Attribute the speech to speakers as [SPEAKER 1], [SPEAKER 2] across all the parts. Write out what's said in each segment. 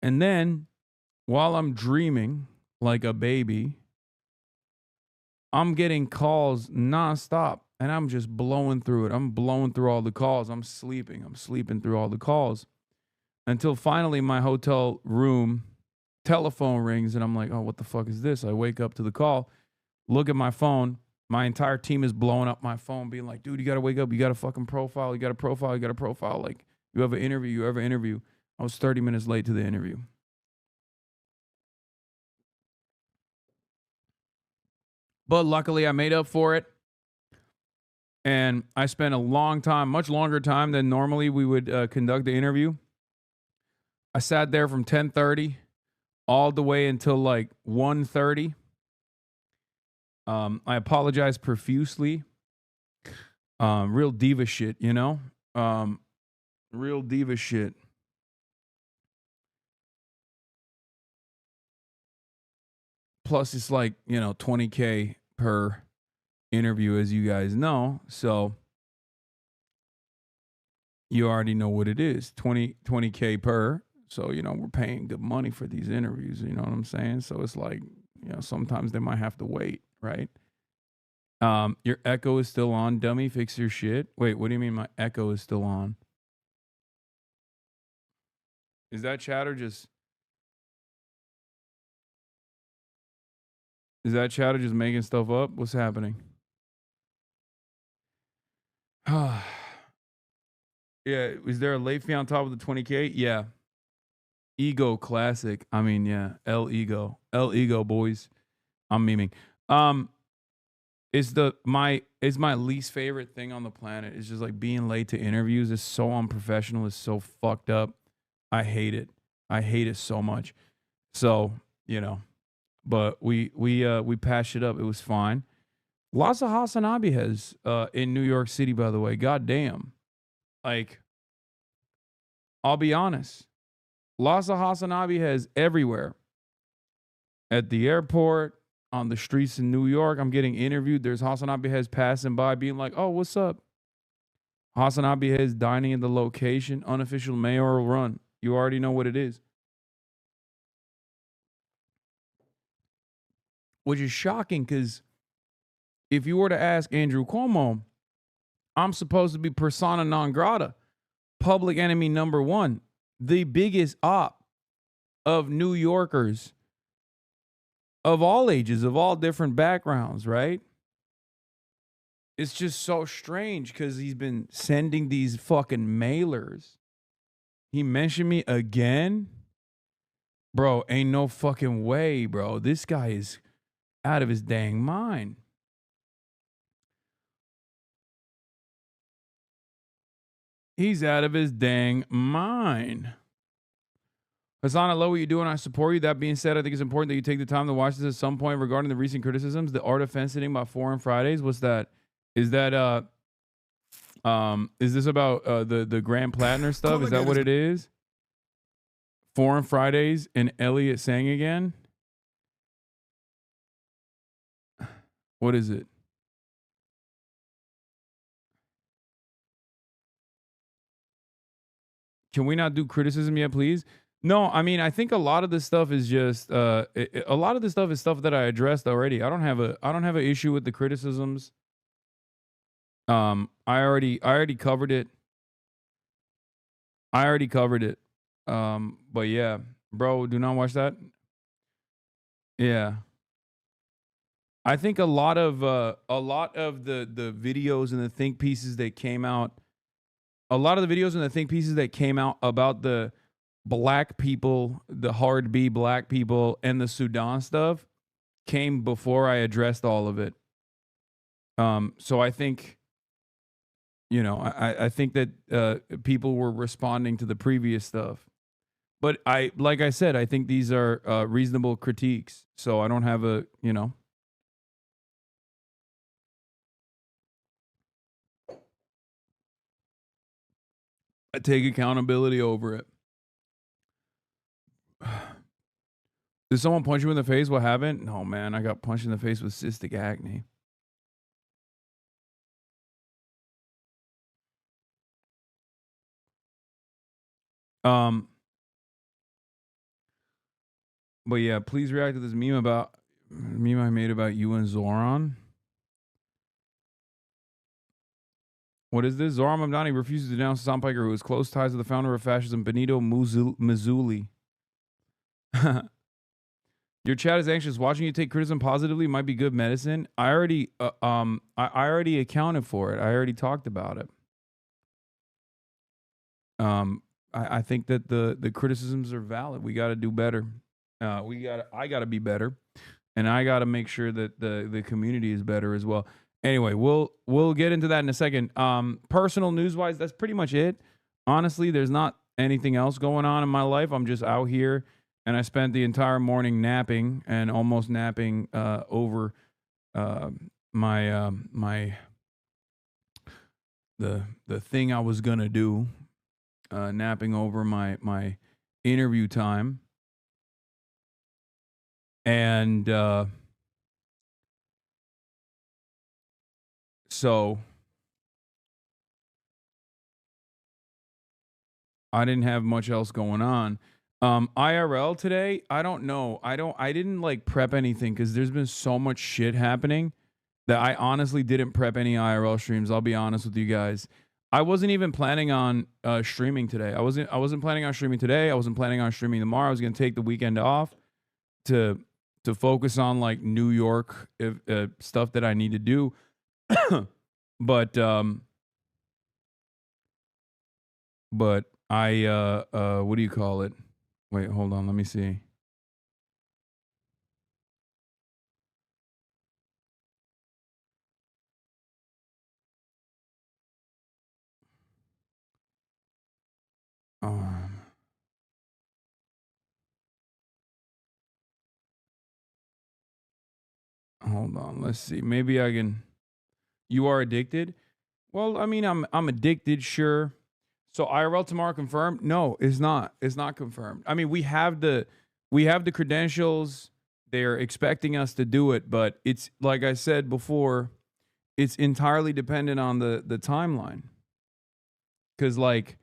[SPEAKER 1] And then while I'm dreaming like a baby, I'm getting calls nonstop and I'm just blowing through it. I'm blowing through all the calls. I'm sleeping. I'm sleeping through all the calls until finally my hotel room telephone rings and I'm like, oh, what the fuck is this? I wake up to the call, look at my phone. My entire team is blowing up my phone, being like, dude, you got to wake up. You got a fucking profile. You got a profile. You got a profile. Like, you have an interview. You have an interview. I was 30 minutes late to the interview. But luckily, I made up for it. And I spent a long time, much longer time than normally we would conduct the interview. I sat there from 10:30 all the way until like 1:30. I apologize profusely. Real diva shit, you know? Real diva shit. Plus, it's like, 20K per interview, as you guys know. So you already know what it is 20K per. So, we're paying good money for these interviews. You know what I'm saying? So it's like, sometimes they might have to wait, right? Your echo is still on, dummy. Fix your shit. Wait, what do you mean my echo is still on? Is that chatter just making stuff up? What's happening? Yeah, is there a late fee on top of the 20K? Yeah. Ego classic. I mean, yeah, El Ego boys. I'm memeing. Um, is my least favorite thing on the planet. It's just like being late to interviews. It's so unprofessional. It's so fucked up. I hate it. I hate it so much. So, but we patched it up. It was fine. Lots of Hasanabi has in New York City, by the way. God damn. Like, I'll be honest. Lots of Hasanabi has everywhere. At the airport, on the streets in New York, I'm getting interviewed. There's Hasanabi has passing by being like, oh, what's up? Hasanabi has dining in the location, unofficial mayoral run. You already know what it is. Which is shocking because if you were to ask Andrew Cuomo, I'm supposed to be persona non grata, public enemy number one, the biggest op of New Yorkers of all ages, of all different backgrounds, right? It's just so strange because he's been sending these fucking mailers. He mentioned me again? Bro, ain't no fucking way, bro. This guy is out of his dang mind. He's out of his dang mind. Hassan, I love what you're doing. I support you. That being said, I think it's important that you take the time to watch this at some point regarding the recent criticisms. The art of fence sitting by Foreign Fridays. What's that? Is that is this about the Grant Plattner stuff? Is that what it is? Foreign Fridays and Elliot sang again? What is it? Can we not do criticism yet, please? No, I mean, I think a lot of this stuff is just a lot of this stuff is stuff that I addressed already. I don't have an issue with the criticisms. I already covered it. I already covered it. But yeah, bro, do not watch that. Yeah. I think a lot of the videos and the think pieces that came out, a lot of the videos and the think pieces that came out about the black people, the hard B black people, and the Sudan stuff came before I addressed all of it. So I think, I think that people were responding to the previous stuff. But like I said, I think these are reasonable critiques. So I don't have I take accountability over it. Did someone punch you in the face? What happened? No, man, I got punched in the face with cystic acne. Um, But yeah, please react to this meme I made about you and Zoran. What is this? Zoran Mamdani refuses to denounce Hassan Piker, who has close ties to the founder of fascism, Benito Mussolini. Your chat is anxious. Watching you take criticism positively might be good medicine. I already accounted for it. I already talked about it. I think that the criticisms are valid. We got to do better. I got to be better, and I got to make sure that the community is better as well. Anyway, we'll get into that in a second. Personal news wise, that's pretty much it. Honestly, there's not anything else going on in my life. I'm just out here, and I spent the entire morning napping and almost napping over my the thing I was gonna do, napping over my interview time, and so I didn't have much else going on. IRL today, I don't know. I didn't like prep anything because there's been so much shit happening that I honestly didn't prep any IRL streams. I'll be honest with you guys. I wasn't even planning on streaming today. I wasn't planning on streaming today. I wasn't planning on streaming tomorrow. I was gonna take the weekend off to focus on like New York stuff that I need to do. but I what do you call it? Wait, hold on, let me see. Um, hold on, let's see. Maybe I can. You are addicted? Well, I mean, I'm addicted, sure. So IRL tomorrow confirmed? No, it's not. It's not confirmed. I mean, we have the credentials. They're expecting us to do it, but it's like I said before, it's entirely dependent on the timeline. Cuz like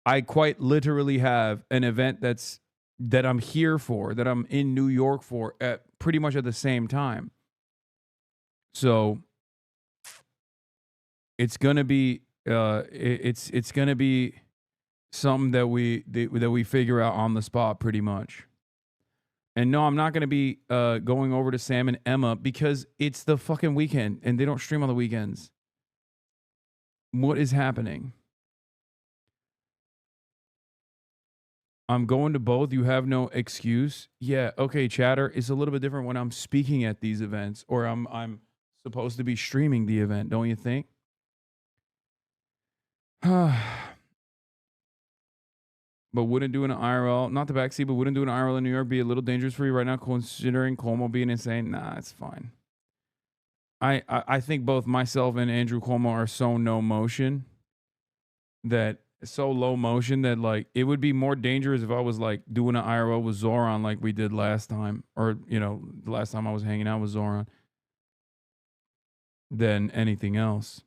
[SPEAKER 1] I quite literally have an event that I'm here for, that I'm in New York for at pretty much at the same time. So it's gonna be it's gonna be something that we figure out on the spot pretty much. And no, I'm not gonna be going over to Sam and Emma because it's the fucking weekend and they don't stream on the weekends. What is happening? I'm going to both. You have no excuse. Yeah, okay, chatter. It's a little bit different when I'm speaking at these events or I'm supposed to be streaming the event, don't you think? But wouldn't doing an IRL, not the backseat, but wouldn't doing an IRL in New York be a little dangerous for you right now, considering Cuomo being insane? Nah, it's fine. I think both myself and Andrew Cuomo are so no motion that so low motion that like it would be more dangerous if I was like doing an IRL with Zoran like we did last time, or the last time I was hanging out with Zoran, than anything else.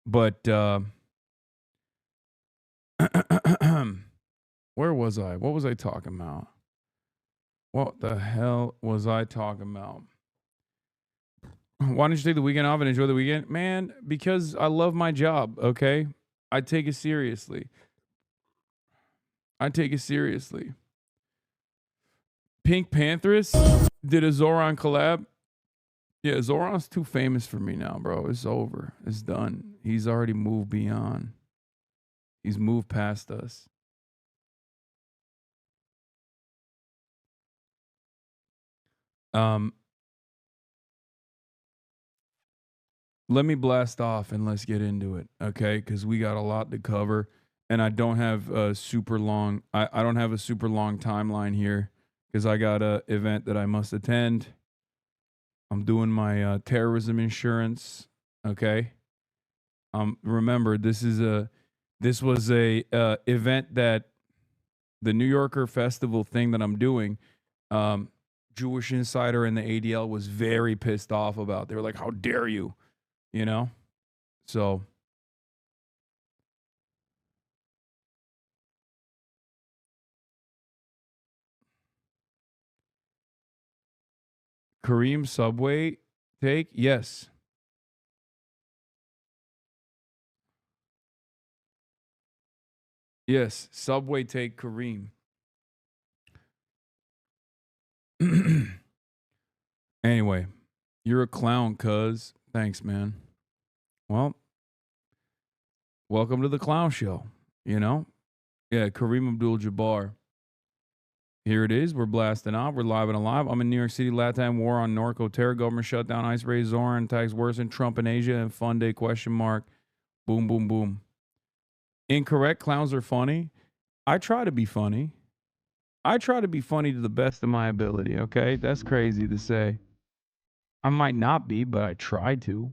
[SPEAKER 1] But where was I? What was I talking about? What the hell was I talking about? Why don't you take the weekend off and enjoy the weekend? Man, because I love my job, okay? I take it seriously. I take it seriously. Pink Panthers did a Zoran collab. Yeah, Zoran's too famous for me now, bro. It's over. It's done. He's already moved beyond. He's moved past us. Let me blast off and let's get into it, okay? Because we got a lot to cover, and I don't have a super long. I don't have a super long timeline here because I got a event that I must attend. I'm doing my terrorism insurance, okay? Remember, this was a event that the New Yorker festival thing that I'm doing. Jewish Insider and the ADL was very pissed off about. They were like, "How dare you?" You know? So Kareem Subway take? Yes. Yes. Subway take Kareem. Anyway, you're a clown, cuz. Thanks, man. Well, welcome to the clown show. You know? Yeah, Kareem Abdul Jabbar. Here it is. We're blasting off. We're live and alive. I'm in New York City. Latam war on Norco terror. Government shutdown. Ice raid. Zoran attacks worsen. Trump in Asia. And fun day question mark. Boom, boom, boom. Incorrect. Clowns are funny. I try to be funny. I try to be funny to the best of my ability. Okay. That's crazy to say. I might not be, but I try to.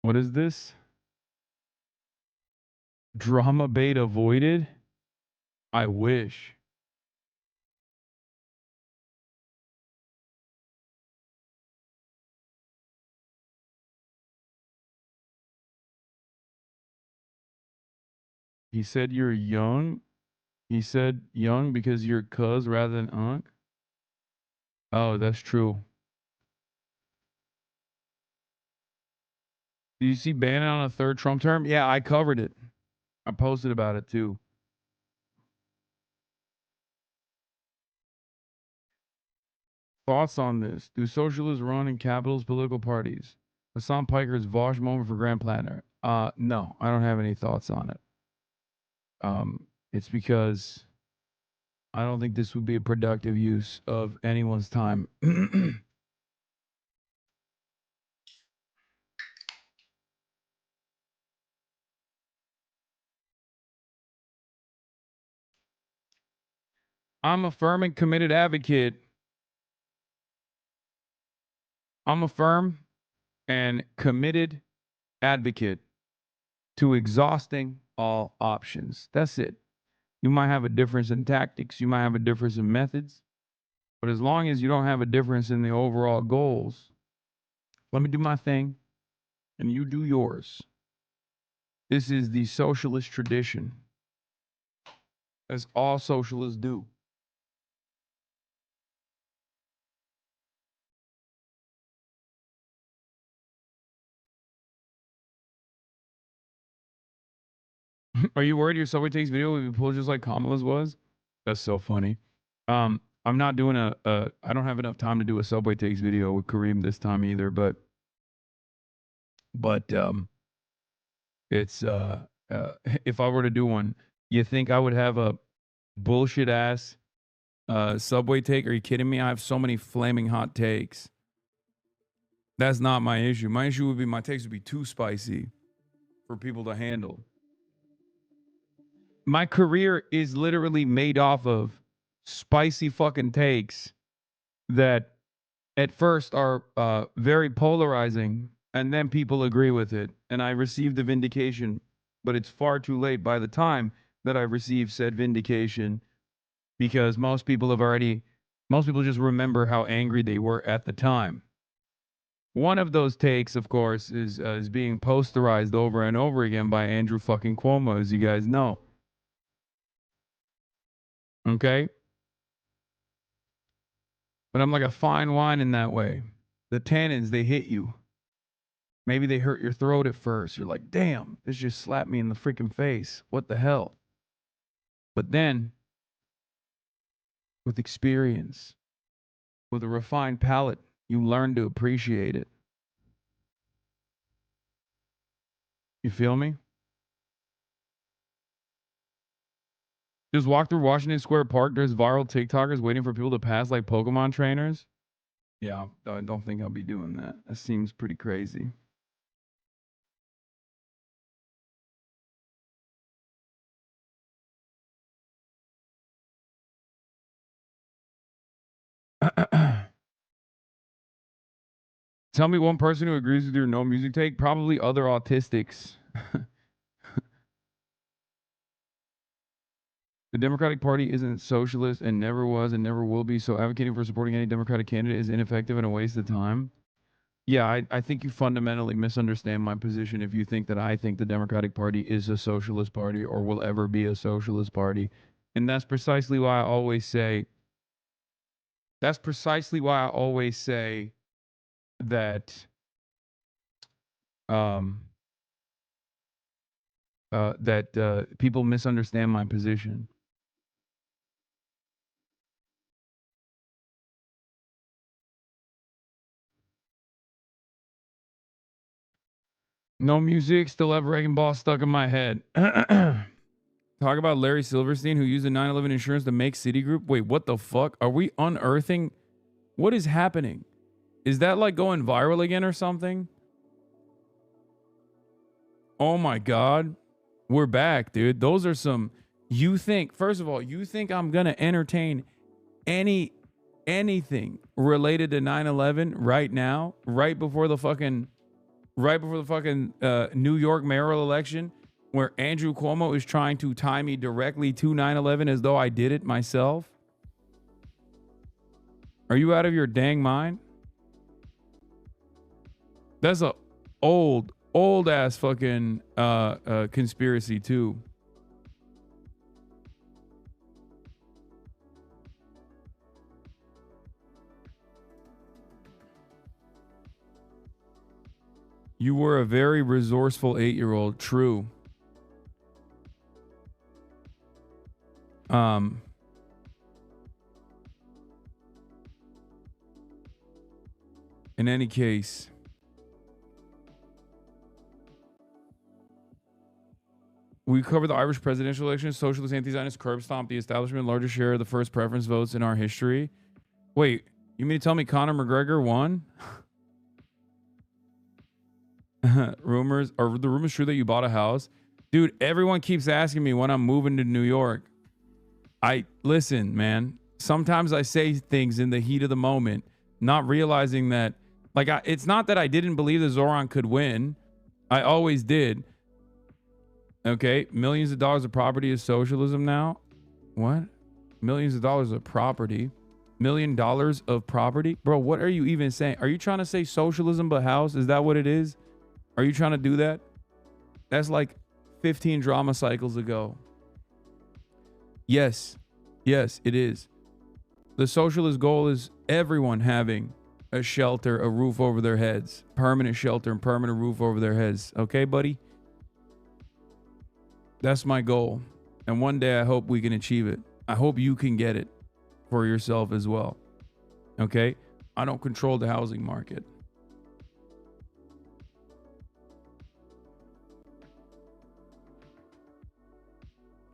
[SPEAKER 1] What is this? Drama bait avoided? I wish. He said you're young. He said young because you're cuz rather than unk. Oh, that's true. Did you see Bannon on a third Trump term? Yeah, I covered it. I posted about it too. Thoughts on this? Do socialists run in capitalist political parties? Hassan Piker's Vosh moment for Grand Planner. No, I don't have any thoughts on it. It's because I don't think this would be a productive use of anyone's time. I'm a firm and committed advocate. I'm a firm and committed advocate to exhausting all options. That's it. You might have a difference in tactics, you might have a difference in methods, but as long as you don't have a difference in the overall goals, let me do my thing and you do yours. This is the socialist tradition, as all socialists do. Are you worried your subway takes video will be pulled just like Kamala's was? That's so funny. I'm not doing I don't have enough time to do a subway takes video with Kareem this time either, but it's if I were to do one, you think I would have a bullshit ass subway take? Are you kidding me? I have so many flaming hot takes. That's not my issue. My issue would be my takes would be too spicy for people to handle. My career is literally made off of spicy fucking takes that at first are very polarizing and then people agree with it and I receive the vindication, but it's far too late by the time that I receive said vindication because most people just remember how angry they were at the time. One of those takes, of course, is being posterized over and over again by Andrew fucking Cuomo, as you guys know. Okay, but I'm like a fine wine in that way. The tannins, they hit you. Maybe they hurt your throat at first. You're like, damn, this just slapped me in the freaking face. What the hell? But then, with experience, with a refined palate, you learn to appreciate it. You feel me? Just walk through Washington Square Park. There's viral TikTokers waiting for people to pass like Pokemon trainers. Yeah, I don't think I'll be doing that. That seems pretty crazy. Tell me one person who agrees with your no music take. Probably other autistics. The Democratic Party isn't socialist and never was and never will be. So advocating for supporting any Democratic candidate is ineffective and a waste of time. Yeah, I think you fundamentally misunderstand my position if you think that I think the Democratic Party is a socialist party or will ever be a socialist party. And that's precisely why I always say that um that people misunderstand my position. No music, still have Wrecking Ball stuck in my head. Talk about Larry Silverstein, who used the 9/11 insurance to make Citigroup. Wait, what the fuck? Are we unearthing? What is happening? Is that like going viral again or something? Oh my God. We're back, dude. Those are some. You think, first of all, you think I'm going to entertain anything related to 9/11 right now, right before the fucking New York mayoral election, where Andrew Cuomo is trying to tie me directly to 9/11 as though I did it myself? Are you out of your dang mind? That's a old ass fucking conspiracy too. You were a very resourceful 8-year-old. True. In any case, we covered the Irish presidential election. Socialist anti-Zionist curb stomped the establishment, largest share of the first preference votes in our history. Wait, you mean to tell me Conor McGregor won? Rumors, are the rumors true that you bought a house? Dude, everyone keeps asking me when I'm moving to New York. Listen, man. Sometimes I say things in the heat of the moment, not realizing that, it's not that I didn't believe that Zoran could win. I always did. Okay, millions of dollars of property is socialism now. What? Millions of dollars of property. $1 million of property? Bro, what are you even saying? Are you trying to say socialism but house? Is that what it is? Are you trying to do that? That's like 15 drama cycles ago. Yes, it is. The socialist goal is everyone having a shelter, a roof over their heads, permanent shelter and permanent roof over their heads. Okay, buddy? That's my goal. And one day I hope we can achieve it. I hope you can get it for yourself as well. Okay? I don't control the housing market.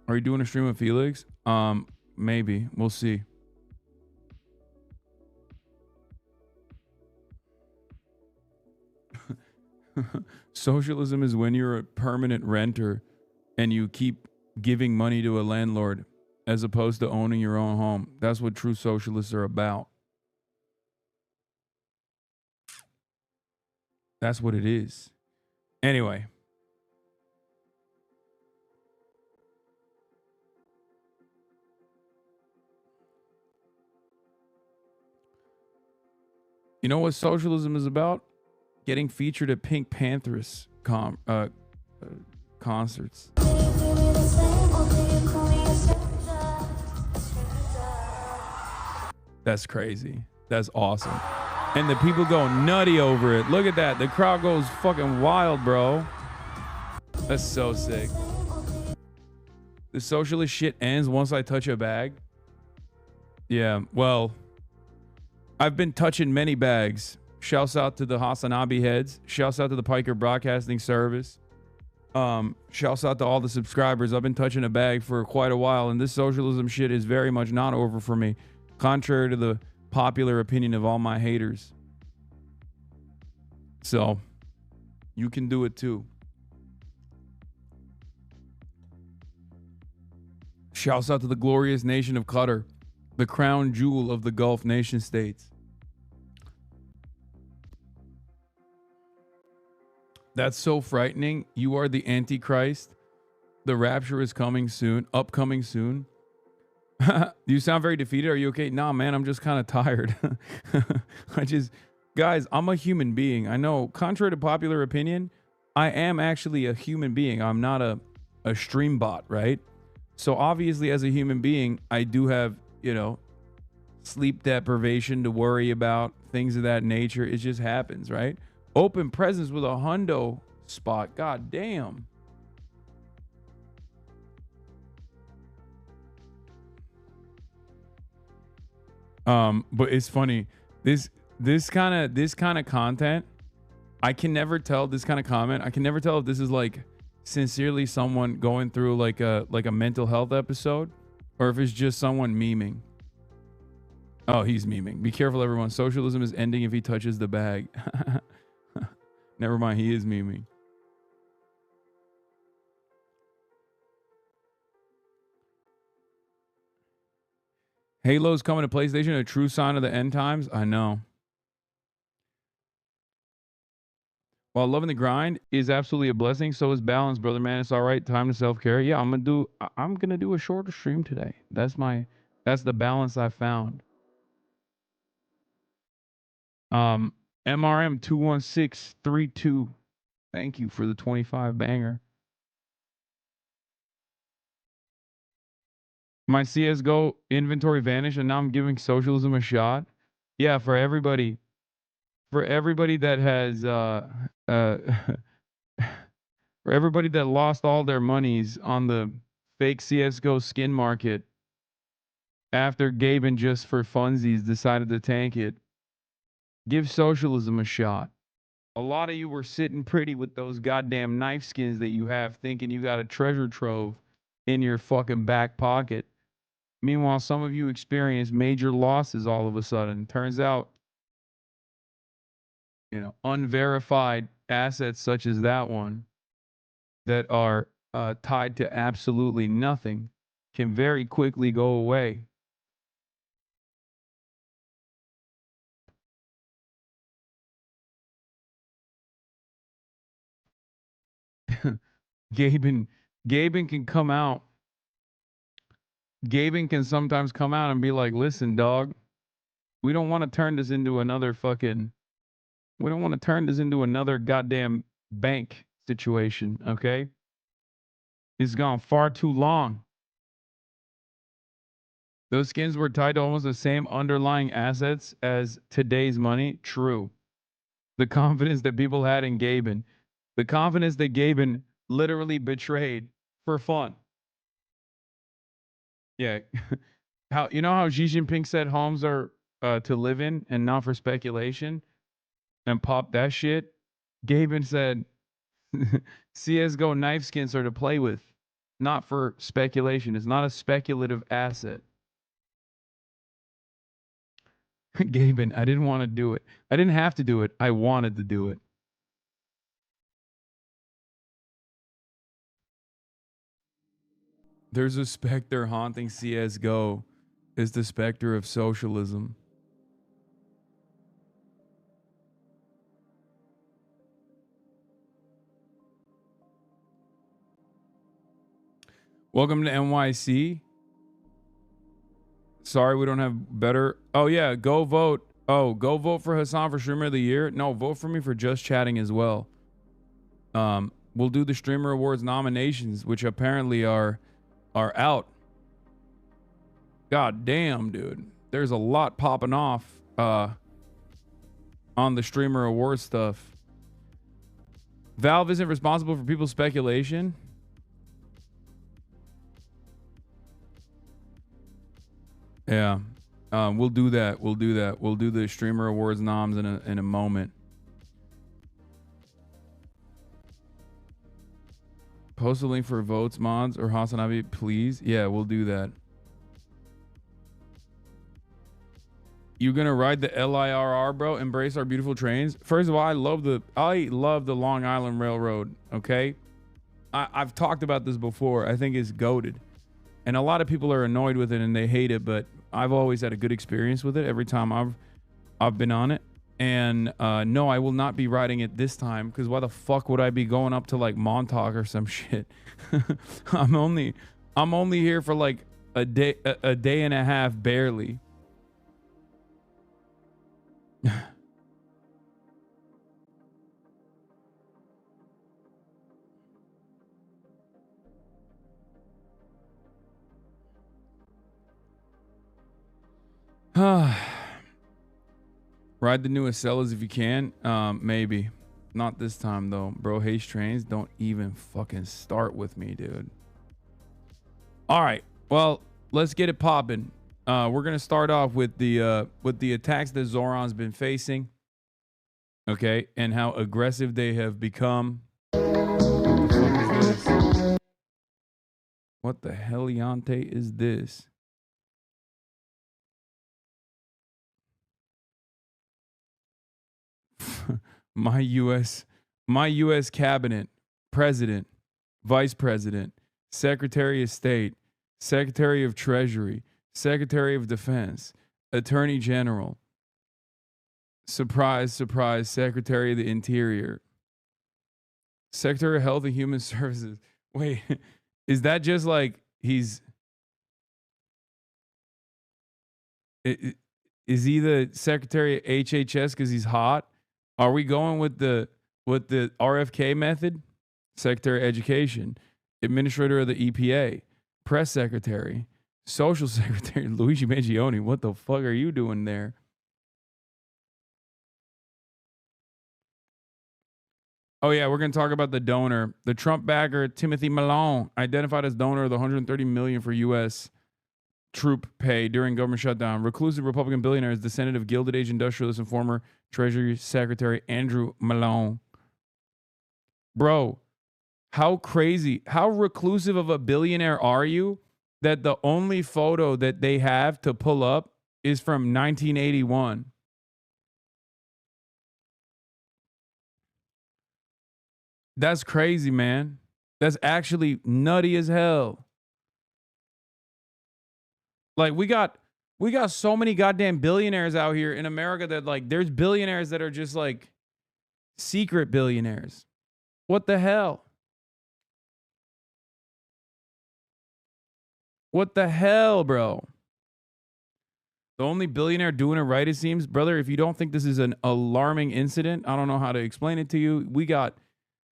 [SPEAKER 1] Are you doing a stream with Felix? Maybe. We'll see. Socialism is when you're a permanent renter and you keep giving money to a landlord as opposed to owning your own home. That's what true socialists are about. That's what it is. Anyway. You know what socialism is about? Getting featured at Pink Panthers concerts. That's crazy. That's awesome. And the people go nutty over it. Look at that. The crowd goes fucking wild, bro. That's so sick. The socialist shit ends once I touch a bag. Yeah, well, I've been touching many bags. Shouts out to the Hasanabi heads. Shouts out to the Piker Broadcasting Service. Shouts out to all the subscribers. I've been touching a bag for quite a while, and this socialism shit is very much not over for me, contrary to the popular opinion of all my haters. So, you can do it too. Shouts out to the glorious nation of Qatar, the crown jewel of the Gulf nation states. That's so frightening. You are the Antichrist. The rapture is coming soon, upcoming soon. You sound very defeated. Are you okay? Nah, man, I'm just kind of tired. Guys, I'm a human being. I know, contrary to popular opinion, I am actually a human being. I'm not a stream bot, right? So obviously, as a human being, I do have, sleep deprivation to worry about, things of that nature. It just happens, right? Open presence with a hundo spot. God damn. But it's funny. This kind of content, I can never tell. This kind of comment, I can never tell if this is like sincerely someone going through like a mental health episode, or if it's just someone memeing. Oh, he's memeing. Be careful, everyone. Socialism is ending if he touches the bag. Never mind, he is memeing. Halo's coming to PlayStation, a true sign of the end times. I know. While loving the grind is absolutely a blessing, so is balance, brother man. It's all right. Time to self-care. Yeah, I'm gonna do a shorter stream today. That's the balance I found. Um MRM 21632. Thank you for the 25 banger. My CS:GO inventory vanished and now I'm giving socialism a shot. Yeah, for everybody that has uh for everybody that lost all their monies on the fake CS:GO skin market after Gaben just for funsies decided to tank it, give socialism a shot. A lot of you were sitting pretty with those goddamn knife skins that you have, thinking you got a treasure trove in your fucking back pocket. Meanwhile, some of you experienced major losses all of a sudden. Turns out, unverified assets such as that one that are tied to absolutely nothing can very quickly go away. Gaben, Gaben can come out. Gaben can sometimes come out and be like, "Listen, dog, we don't want to turn this into another fucking. We don't want to turn this into another goddamn bank situation. Okay, it's gone far too long. Those skins were tied to almost the same underlying assets as today's money. True. The confidence that people had in Gaben, the confidence that Gaben literally betrayed for fun. Yeah. How Xi Jinping said homes are to live in and not for speculation, and pop that shit. Gaben said CS:GO knife skins are to play with, not for speculation. It's not a speculative asset. Gaben, I didn't want to do it. I didn't have to do it. I wanted to do it. There's a specter haunting CS:GO. It's the specter of socialism. Welcome to NYC. Sorry, we don't have better. Oh yeah, go vote. Oh, go vote for Hassan for Streamer of the Year. No, vote for me for Just Chatting as well. We'll do the Streamer Awards nominations, which apparently are out. God damn, dude. There's a lot popping off on the Streamer Awards stuff. Valve isn't responsible for people's speculation. Yeah. We'll do that. We'll do that. We'll do the Streamer Awards noms in a moment. Post a link for votes, mods, or Hasanabi, please. Yeah, we'll do that. You gonna ride the LIRR, bro? Embrace our beautiful trains. First of all, I love the Long Island Railroad. Okay, I've talked about this before. I think it's goated, and a lot of people are annoyed with it and they hate it. But I've always had a good experience with it every time I've been on it. And no, I will not be riding it this time, because why the fuck would I be going up to like Montauk or some shit? I'm only here for like a day and a half barely. Ride the newest sellers if you can. Maybe. Not this time, though. Bro, Haste trains don't even fucking start with me, dude. All right. Well, let's get it popping. We're going to start off with the attacks that Zoran's been facing. Okay, and how aggressive they have become. What the fuck is this? What the heliante is this? my U.S. cabinet, president, vice president, secretary of state, secretary of treasury, secretary of defense, attorney general. Surprise, surprise, Secretary of the Interior. Secretary of Health and Human Services. Wait, is that just like is he the Secretary of HHS because he's hot? Are we going with the RFK method? Secretary of Education, Administrator of the EPA, Press Secretary, Social Secretary, Luigi Mangione. What the fuck are you doing there? Oh yeah, we're going to talk about the donor. The Trump backer Timothy Malone identified as donor of the $130 million for U.S. troop pay during government shutdown. Reclusive Republican billionaire is descendant of Gilded Age industrialist and former Treasury Secretary Andrew Malone. Bro, how crazy, how reclusive of a billionaire are you that the only photo that they have to pull up is from 1981? That's crazy, man. That's actually nutty as hell. Like we got so many goddamn billionaires out here in America that like there's billionaires that are just like secret billionaires. What the hell? What the hell, bro? The only billionaire doing it right, it seems. Brother, if you don't think this is an alarming incident, I don't know how to explain it to you. We got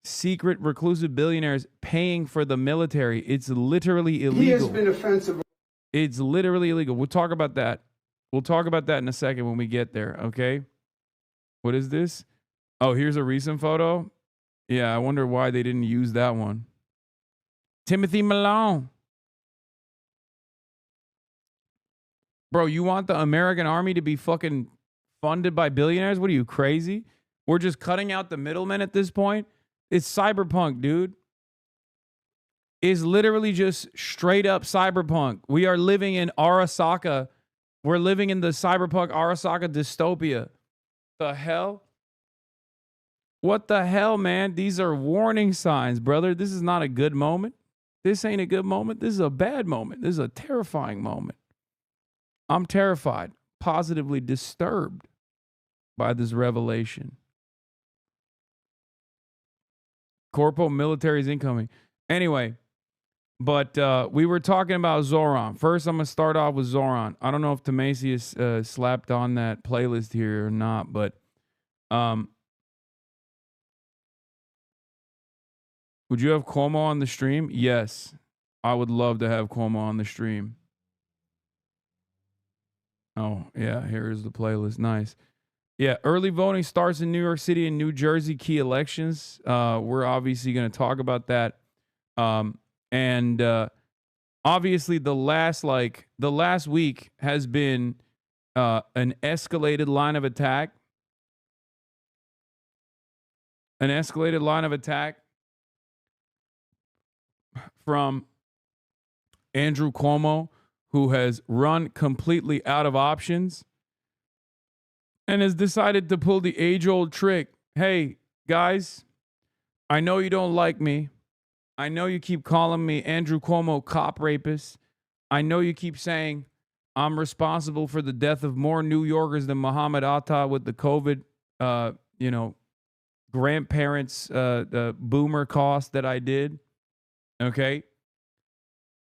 [SPEAKER 1] secret reclusive billionaires paying for the military. It's literally illegal. He has been offensive. It's literally illegal. We'll talk about that. We'll talk about that in a second when we get there, okay? What is this? Oh, here's a recent photo. Yeah, I wonder why they didn't use that one. Timothy Malone. Bro, you want the American army to be fucking funded by billionaires? What are you, crazy? We're just cutting out the middlemen at this point? It's cyberpunk, dude. It's literally just straight up cyberpunk. We are living in Arasaka. We're living in the cyberpunk Arasaka dystopia. The hell? What the hell, man? These are warning signs, brother. This is not a good moment. This ain't a good moment. This is a bad moment. This is a terrifying moment. I'm terrified, positively disturbed by this revelation. Corpo military is incoming. Anyway, but we were talking about Zoran. First, I'm going to start off with Zoran. I don't know if Tamasius slapped on that playlist here or not, but would you have Cuomo on the stream? Yes. I would love to have Cuomo on the stream. Oh, yeah, here is the playlist. Nice. Yeah, early voting starts in New York City and New Jersey key elections. We're obviously going to talk about that. And obviously the last week has been an escalated line of attack. An escalated line of attack from Andrew Cuomo, who has run completely out of options and has decided to pull the age-old trick. Hey, guys, I know you don't like me. I know you keep calling me Andrew Cuomo cop rapist. I know you keep saying I'm responsible for the death of more New Yorkers than Muhammad Atta with the COVID, grandparents, the boomer cost that I did. Okay.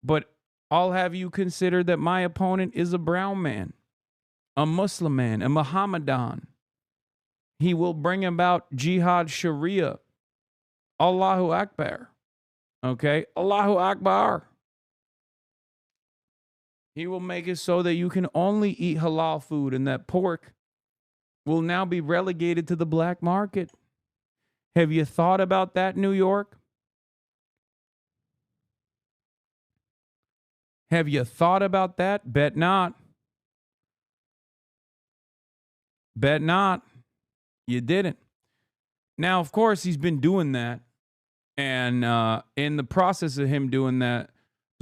[SPEAKER 1] But I'll have you consider that my opponent is a brown man, a Muslim man, a Mohammedan. He will bring about Jihad Sharia. Allahu Akbar. Okay? Allahu Akbar. He will make it so that you can only eat halal food and that pork will now be relegated to the black market. Have you thought about that, New York? Have you thought about that? Bet not. Bet not. You didn't. Now, of course, he's been doing that. And in the process of him doing that,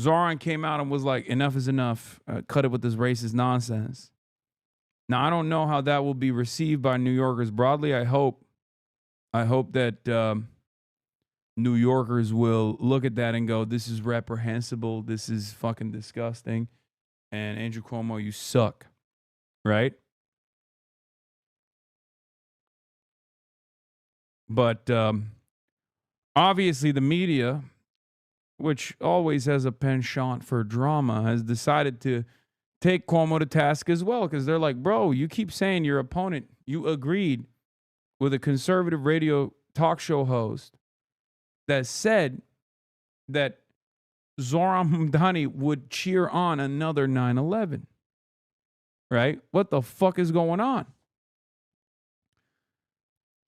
[SPEAKER 1] Zoran came out and was like, enough is enough. Cut it with this racist nonsense. Now, I don't know how that will be received by New Yorkers broadly. I hope that New Yorkers will look at that and go, this is reprehensible. This is fucking disgusting. And Andrew Cuomo, you suck. Right? But obviously the media, which always has a penchant for drama, has decided to take Cuomo to task as well, because they're like, bro, you keep saying your opponent, you agreed with a conservative radio talk show host that said that Zoran Mamdani would cheer on another 9/11. Right? What the fuck is going on?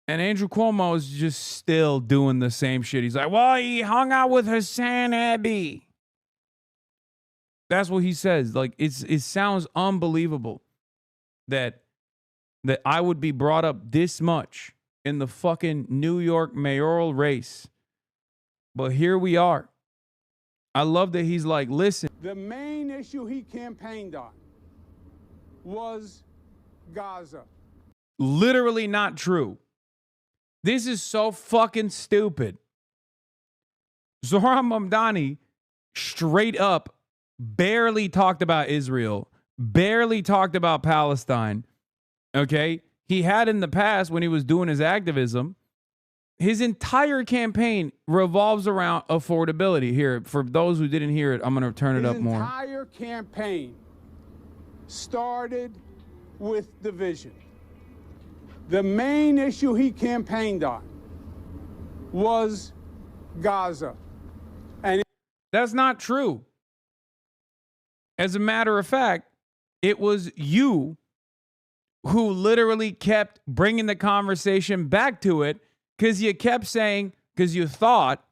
[SPEAKER 1] And Andrew Cuomo is just still doing the same shit. He's like, well, he hung out with Hasanabi. That's what he says. Like, it sounds unbelievable that I would be brought up this much in the fucking New York mayoral race. But here we are. I love that he's like, listen.
[SPEAKER 2] The main issue he campaigned on was Gaza.
[SPEAKER 1] Literally not true. This is so fucking stupid. Zoran Mamdani straight up barely talked about Israel, barely talked about Palestine. Okay? He had in the past when he was doing his activism. His entire campaign revolves around affordability. Here, for those who didn't hear it, I'm going to turn it up more.
[SPEAKER 2] His entire campaign started with division. The main issue he campaigned on was Gaza. And
[SPEAKER 1] that's not true. As a matter of fact, it was you who literally kept bringing the conversation back to it, because you kept saying, because you thought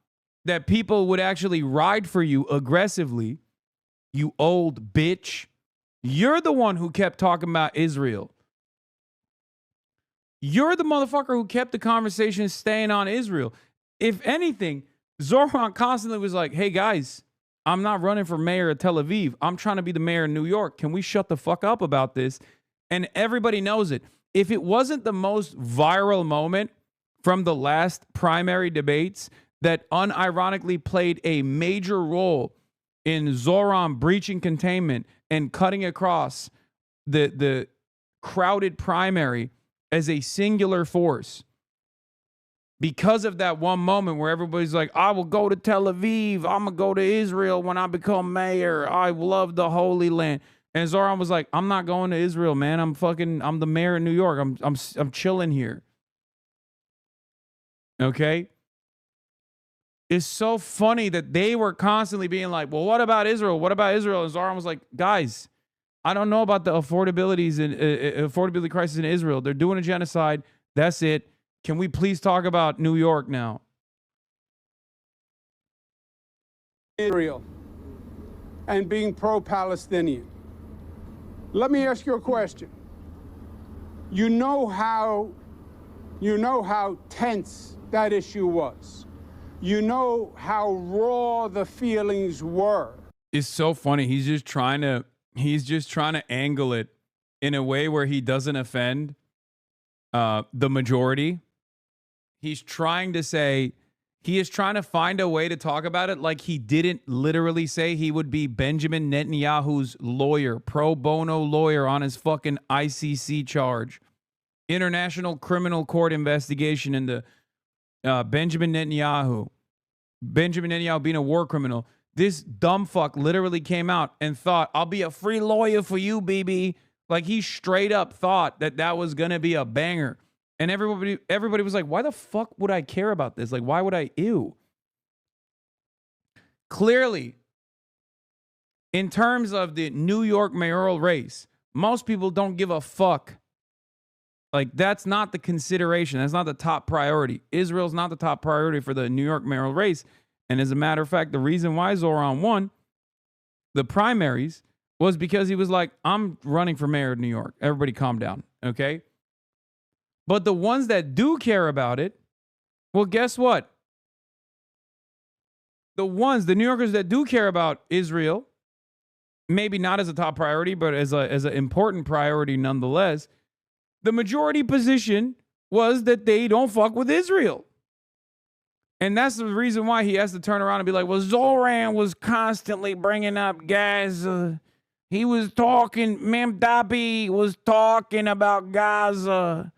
[SPEAKER 1] that people would actually ride for you aggressively. You old bitch. You're the one who kept talking about Israel. You're the motherfucker who kept the conversation staying on Israel. If anything, Zoran constantly was like, hey guys, I'm not running for mayor of Tel Aviv. I'm trying to be the mayor of New York. Can we shut the fuck up about this? And everybody knows it. If it wasn't the most viral moment from the last primary debates that unironically played a major role in Zoran breaching containment and cutting across the crowded primary as a singular force, because of that one moment where everybody's like, I will go to Tel Aviv. I'm going to go to Israel when I become mayor. I love the Holy Land. And Zoran was like, I'm not going to Israel, man. I'm the mayor of New York. I'm chilling here. Okay? It's so funny that they were constantly being like, well, what about Israel? What about Israel? And Zoran was like, guys, I don't know about the affordability crisis in Israel. They're doing a genocide. That's it. Can we please talk about New York now?
[SPEAKER 2] Israel and being pro-Palestinian. Let me ask you a question. You know how tense that issue was. You know how raw the feelings were.
[SPEAKER 1] It's so funny. He's just trying to angle it in a way where he doesn't offend the majority. He is trying to find a way to talk about it like he didn't literally say he would be Benjamin Netanyahu's lawyer, pro bono lawyer on his fucking ICC charge. International Criminal Court investigation into Benjamin Netanyahu being a war criminal. This dumb fuck literally came out and thought, I'll be a free lawyer for you, BB. Like, he straight up thought that was going to be a banger. And everybody was like, why the fuck would I care about this? Like, why would I? Ew. Clearly, in terms of the New York mayoral race, most people don't give a fuck. Like, that's not the consideration. That's not the top priority. Israel's not the top priority for the New York mayoral race. And as a matter of fact, the reason why Zoran won the primaries was because he was like, I'm running for mayor of New York. Everybody calm down, okay? But the ones that do care about it, well, guess what? The New Yorkers that do care about Israel, maybe not as a top priority, but as an important priority nonetheless, the majority position was that they don't fuck with Israel. And that's the reason why he has to turn around and be like, well, Zoran was constantly bringing up Gaza. He was talking, Mamdabi was talking about Gaza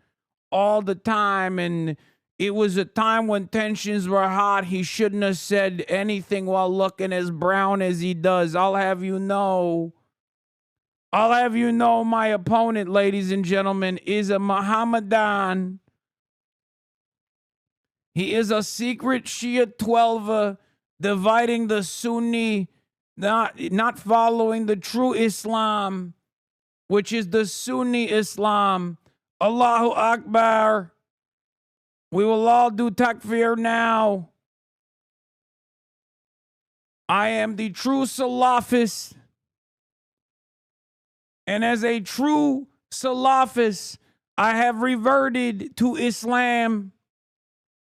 [SPEAKER 1] all the time. And it was a time when tensions were hot. He shouldn't have said anything while looking as brown as he does. I'll have you know, my opponent, ladies and gentlemen, is a Mohammedan. He is a secret Shia 12er, dividing the Sunni, not following the true Islam, which is the Sunni Islam. Allahu Akbar. We will all do takfir now. I am the true Salafist. And as a true Salafist, I have reverted to Islam.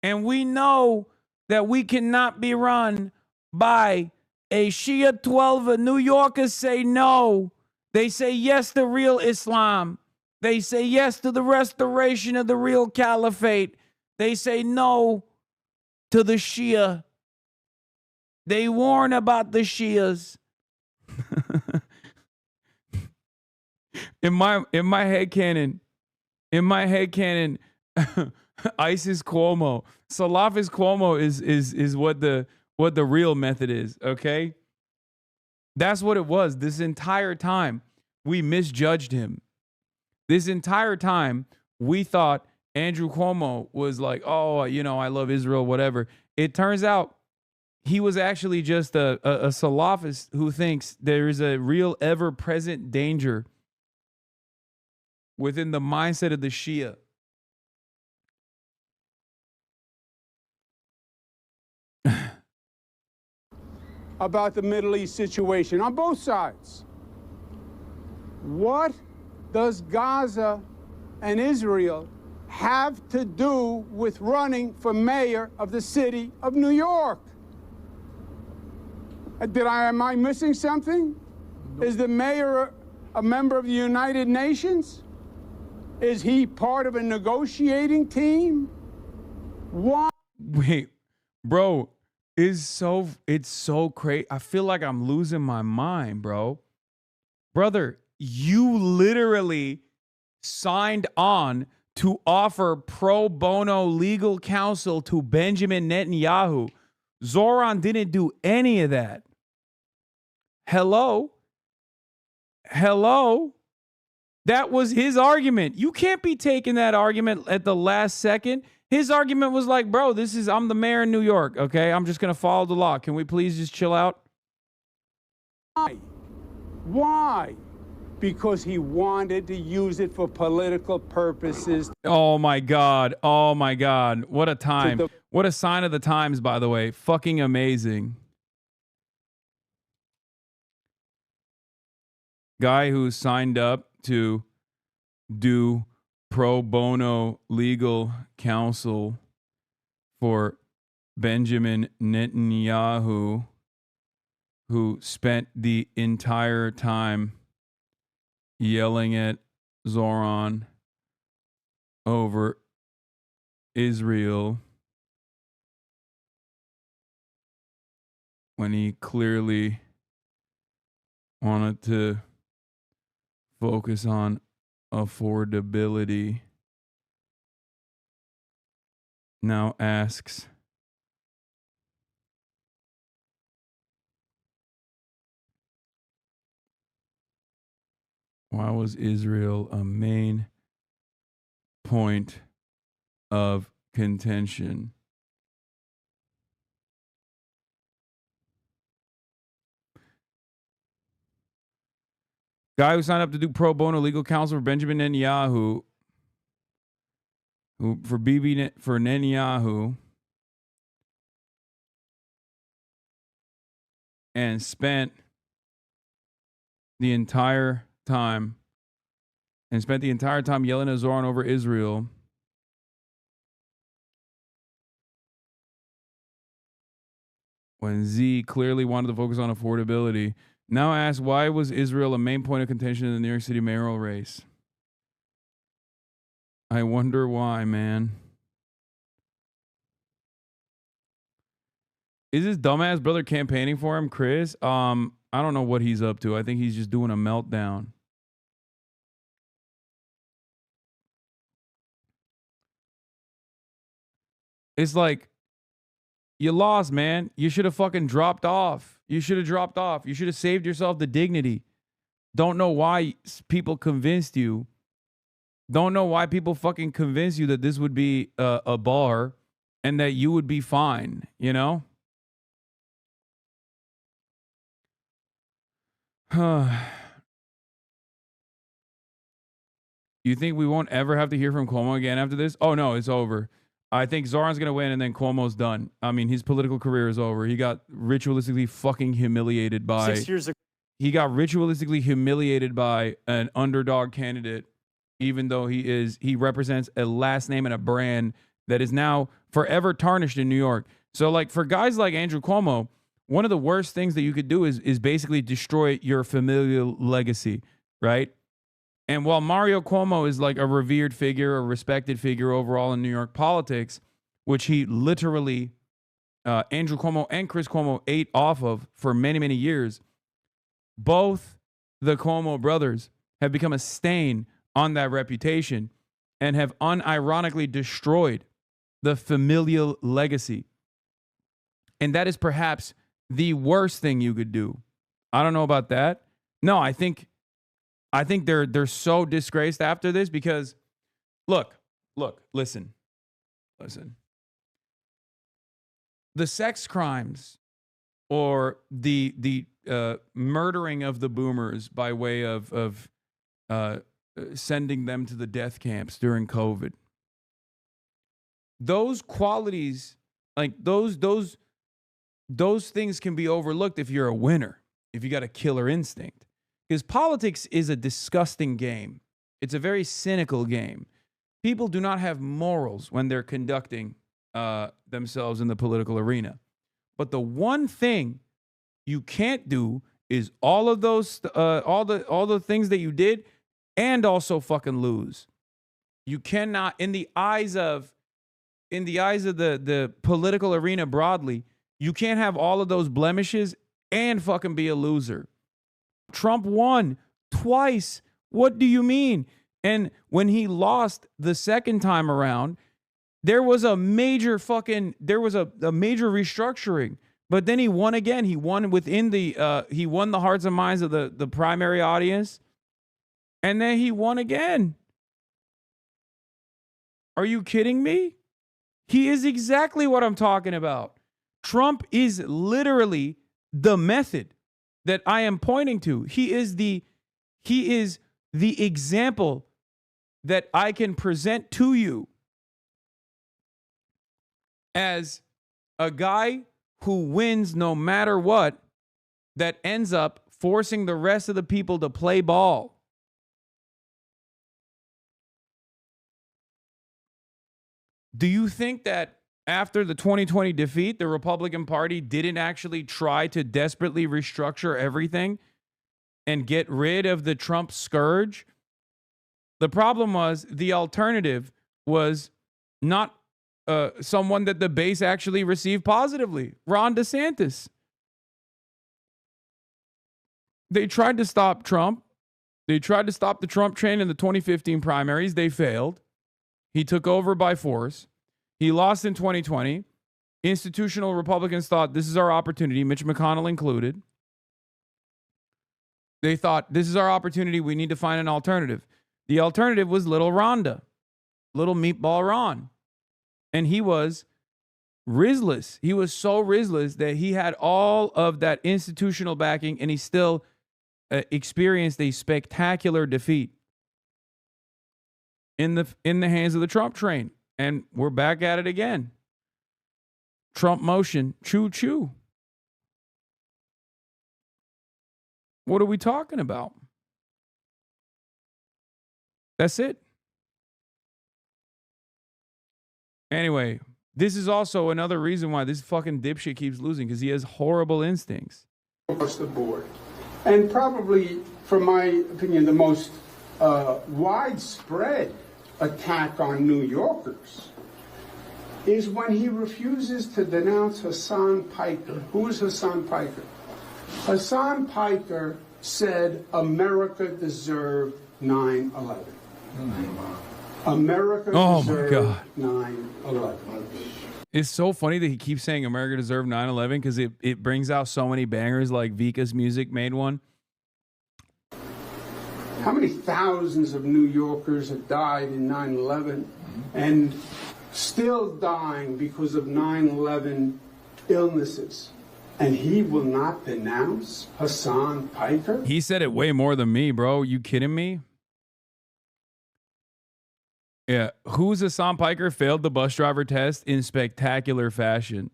[SPEAKER 1] And we know that we cannot be run by a Shia 12. New Yorkers say no. They say yes to real Islam. They say yes to the restoration of the real caliphate. They say no to the Shia. They warn about the Shias. in my headcanon, ISIS Cuomo, Salafist Cuomo is what the real method is, okay? That's what it was. This entire time, we misjudged him. This entire time, we thought Andrew Cuomo was like, oh, you know, I love Israel, whatever. It turns out he was actually just a Salafist who thinks there is a real ever-present danger within the mindset of the Shia.
[SPEAKER 2] About the Middle East situation on both sides. What does Gaza and Israel have to do with running for mayor of the city of New York? Am I missing something? Nope. Is the mayor a member of the United Nations? Is he part of a negotiating team? Why?
[SPEAKER 1] Wait, bro. It's so crazy. I feel like I'm losing my mind, bro. Brother, you literally signed on to offer pro bono legal counsel to Benjamin Netanyahu. Zoran didn't do any of that. Hello? That was his argument. You can't be taking that argument at the last second. His argument was like, bro, I'm the mayor in New York, okay? I'm just going to follow the law. Can we please just chill out?
[SPEAKER 2] Why? Because he wanted to use it for political purposes.
[SPEAKER 1] Oh, my God. What a time. What a sign of the times, by the way. Fucking amazing. Guy who signed up to do pro bono legal counsel for Benjamin Netanyahu, who spent the entire time yelling at Zoran over Israel when he clearly wanted to focus on affordability, now asks, why was Israel a main point of contention? Guy who signed up to do pro bono legal counsel for Benjamin Netanyahu, for Netanyahu, and spent the entire time yelling at Zoran over Israel. When Z clearly wanted to focus on affordability. Now ask, why was Israel a main point of contention in the New York City mayoral race? I wonder why, man. Is his dumbass brother campaigning for him, Chris? I don't know what he's up to. I think he's just doing a meltdown. It's like, you lost, man. You should have fucking dropped off. You should have dropped off. You should have saved yourself the dignity. Don't know why people convinced you. Don't know why people fucking convinced you that this would be a bar and that you would be fine, you know? You think we won't ever have to hear from Cuomo again after this? Oh, no, it's over. I think Zoran's going to win and then Cuomo's done. I mean, his political career is over. He got ritualistically fucking humiliated by...
[SPEAKER 3] 6 years ago.
[SPEAKER 1] He got ritualistically humiliated by an underdog candidate, even though he represents a last name and a brand that is now forever tarnished in New York. So, like, for guys like Andrew Cuomo, one of the worst things that you could do is basically destroy your familial legacy, right? And while Mario Cuomo is like a revered figure, a respected figure overall in New York politics, which he literally, Andrew Cuomo and Chris Cuomo ate off of for many, many years, both the Cuomo brothers have become a stain on that reputation and have unironically destroyed the familial legacy. And that is perhaps the worst thing you could do. I don't know about that. No, I think they're so disgraced after this because look, listen. The sex crimes or the murdering of the boomers by way of sending them to the death camps during COVID. Those qualities, like those things can be overlooked if you're a winner, if you got a killer instinct. Because politics is a disgusting game. It's a very cynical game. People do not have morals when they're conducting themselves in the political arena. But the one thing you can't do is all of those, all the things that you did, and also fucking lose. You cannot, in the eyes of the political arena broadly, you can't have all of those blemishes and fucking be a loser. Trump won twice. What do you mean? And when he lost the second time around, there was a major restructuring. But then he won again. He won within he won the hearts and minds of the primary audience. And then he won again. Are you kidding me? He is exactly what I'm talking about. Trump is literally the method that I am pointing to. He is the example that I can present to you as a guy who wins no matter what, that ends up forcing the rest of the people to play ball. Do you think that after the 2020 defeat, the Republican Party didn't actually try to desperately restructure everything and get rid of the Trump scourge? The problem was the alternative was not someone that the base actually received positively, Ron DeSantis. They tried to stop Trump. They tried to stop the Trump train in the 2015 primaries. They failed. He took over by force. He lost in 2020. Institutional Republicans thought this is our opportunity, Mitch McConnell included. They thought this is our opportunity. We need to find an alternative. The alternative was little Rhonda, little meatball Ron. And he was Rizless. He was so Rizless that he had all of that institutional backing and he still experienced a spectacular defeat in the hands of the Trump train, and we're back at it again. Trump motion, choo choo. What are we talking about? That's it. Anyway, this is also another reason why this fucking dipshit keeps losing, because he has horrible instincts.
[SPEAKER 2] Across the board. And probably, from my opinion, the most widespread attack on New Yorkers is when he refuses to denounce Hassan Piker. Who is Hassan Piker? Hassan Piker said America deserved 9/11. America deserved 9/11.
[SPEAKER 1] It's so funny that he keeps saying America deserved 9/11 because it brings out so many bangers, like Vika's Music made one.
[SPEAKER 2] How many thousands of New Yorkers have died in 9/11 and still dying because of 9/11 illnesses? And he will not denounce Hassan Piker?
[SPEAKER 1] He said it way more than me, bro. You kidding me? Yeah. Who's Hassan Piker failed the bus driver test in spectacular fashion.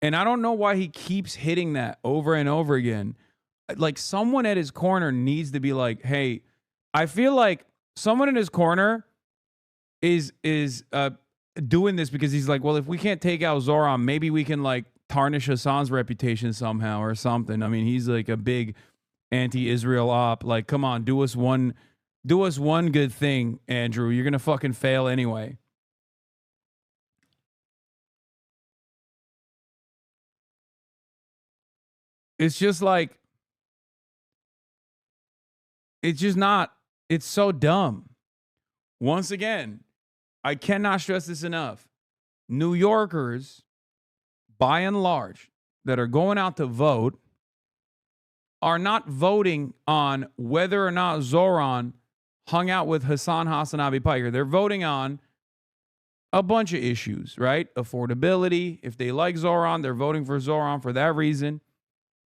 [SPEAKER 1] And I don't know why he keeps hitting that over and over again. Like, someone at his corner needs to be like, hey, I feel like someone in his corner is doing this because he's like, well, if we can't take out Zoran, maybe we can like tarnish Hassan's reputation somehow or something. I mean, he's like a big anti-Israel op. Like, come on, do us one good thing, Andrew. You're gonna fucking fail anyway. It's just like, it's just not, it's so dumb. Once again, I cannot stress this enough. New Yorkers, by and large, that are going out to vote are not voting on whether or not Zoran hung out with Hasanabi Piker. They're voting on a bunch of issues, right? Affordability. If they like Zoran, they're voting for Zoran for that reason.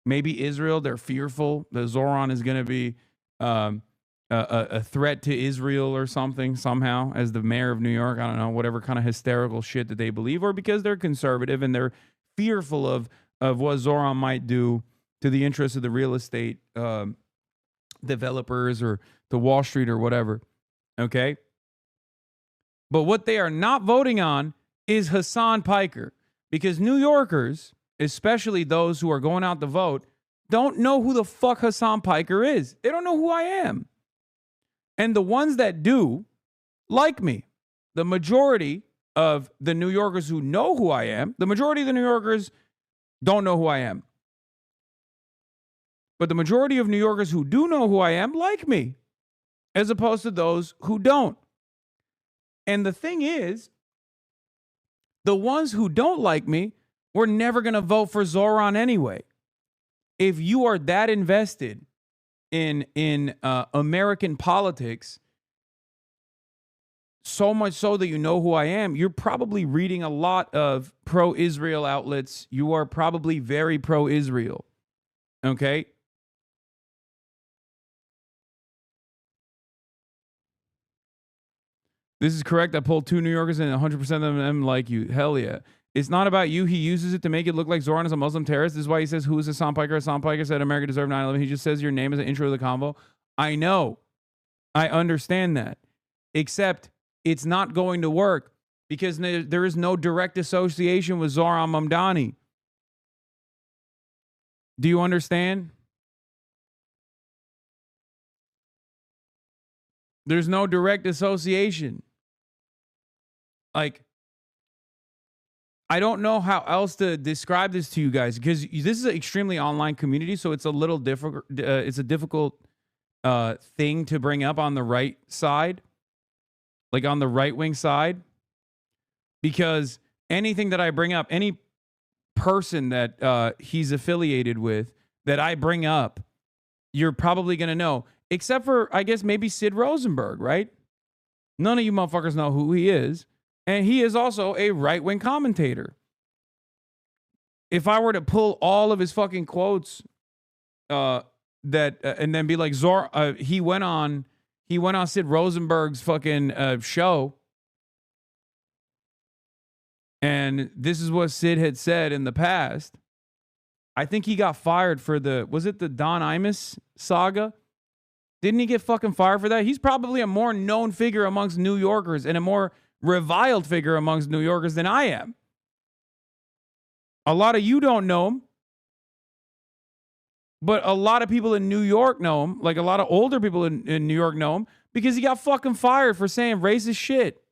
[SPEAKER 1] Maybe Israel, they're fearful that Zoran is going to be a threat to Israel or something somehow as the mayor of New York. I don't know, whatever kind of hysterical shit that they believe, or because they're conservative and they're fearful of what Zoran might do to the interests of the real estate developers or the Wall Street or whatever. Okay. But what they are not voting on is Hassan Piker, because New Yorkers, especially those who are going out to vote, don't know who the fuck Hassan Piker is. They don't know who I am. And the ones that do like me. The majority of the New Yorkers who know who I am, the majority of the New Yorkers don't know who I am. But the majority of New Yorkers who do know who I am like me, as opposed to those who don't. And the thing is, the ones who don't like me were never going to vote for Zoran anyway. If you are that invested in American politics, so much so that you know who I am, you're probably reading a lot of pro-Israel outlets. You are probably very pro-Israel. Okay? This is correct. I pulled 2 New Yorkers and 100% of them like you. Hell yeah. It's not about you. He uses it to make it look like Zoran is a Muslim terrorist. This is why he says, who is Hassan Piker? Hassan Piker said America deserved 9/11. He just says your name as an intro to the convo. I know. I understand that. Except it's not going to work because there is no direct association with Zoran Mamdani. Do you understand? There's no direct association. Like, I don't know how else to describe this to you guys, because this is an extremely online community, so it's a little difficult. It's a difficult thing to bring up on the right side, like on the right-wing side, because anything that I bring up, any person that he's affiliated with that I bring up, you're probably going to know, except for, I guess, maybe Sid Rosenberg, right? None of you motherfuckers know who he is. And he is also a right-wing commentator. If I were to pull all of his fucking quotes that that and then be like he went on Sid Rosenberg's fucking show, and this is what Sid had said in the past. I think he got fired for was it the Don Imus saga? Didn't he get fucking fired for that? He's probably a more known figure amongst New Yorkers and a more reviled figure amongst New Yorkers than I am. A lot of you don't know him, but a lot of people in New York know him. Like a lot of older people in New York know him because he got fucking fired for saying racist shit.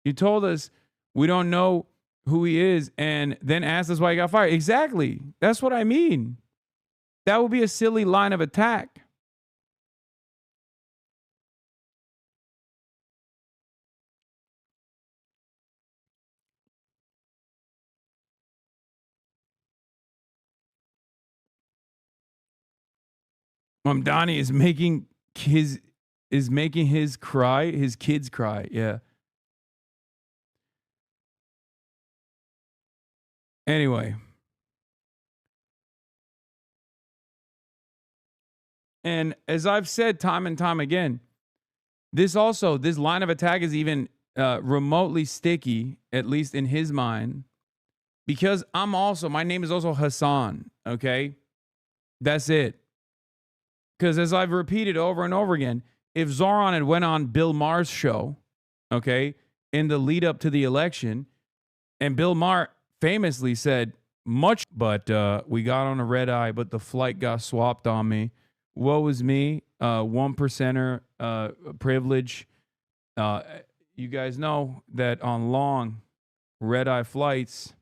[SPEAKER 1] You told us we don't know who he is and then asked us why he got fired. Exactly. That's what I mean. That would be a silly line of attack. Donnie is making his kids cry. Yeah. Anyway. And as I've said time and time again, this line of attack is even remotely sticky, at least in his mind, because my name is also Hassan, okay? That's it. Because as I've repeated over and over again, if Zoran had went on Bill Maher's show, okay, in the lead up to the election, and Bill Maher famously said, but we got on a red eye, but the flight got swapped on me. Woe was me, 1%er privilege. You guys know that on long red eye flights,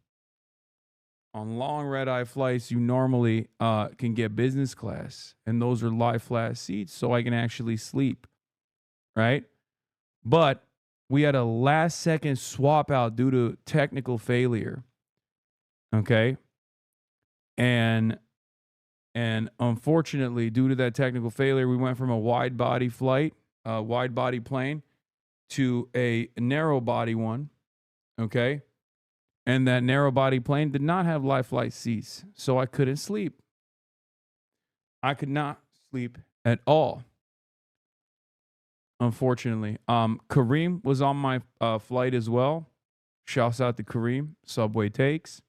[SPEAKER 1] you normally can get business class, and those are lie flat seats, so I can actually sleep, right? But we had a last second swap out due to technical failure, okay? And unfortunately, due to that technical failure, we went from a wide body plane, to a narrow body one, okay? And that narrow body plane did not have lie flight seats, so I couldn't sleep. I could not sleep at all, unfortunately. Kareem was on my flight as well. Shouts out to Kareem, Subway Takes.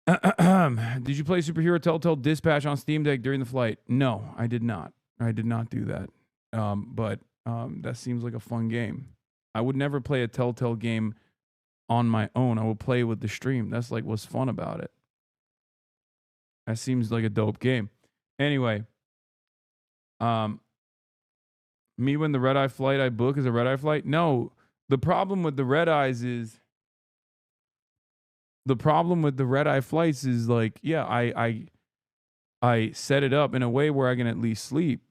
[SPEAKER 1] Did you play Superhero Telltale Dispatch on Steam Deck during the flight? No, I did not. I did not do that. But that seems like a fun game. I would never play a Telltale game on my own. I will play with the stream. That's like what's fun about it. That seems like a dope game. Anyway, me when the red eye flight I book is a red eye flight. No, the problem with the red eyes is like, yeah, I set it up in a way where I can at least sleep.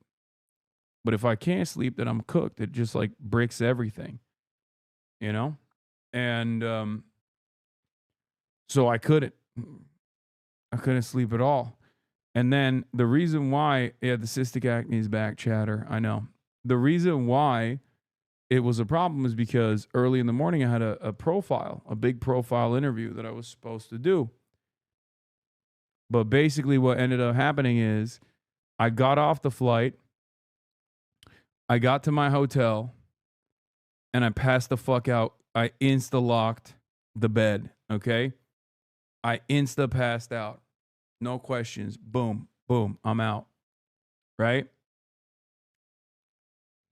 [SPEAKER 1] But if I can't sleep, then I'm cooked. It just like breaks everything, you know? And so I couldn't sleep at all. And then the reason why, the cystic acne is back, chatter. I know. The reason why it was a problem is because early in the morning I had a big profile interview that I was supposed to do. But basically what ended up happening is I got off the flight, I got to my hotel, and I passed the fuck out. I insta-locked the bed, okay? I insta-passed out. No questions. Boom, boom, I'm out, right?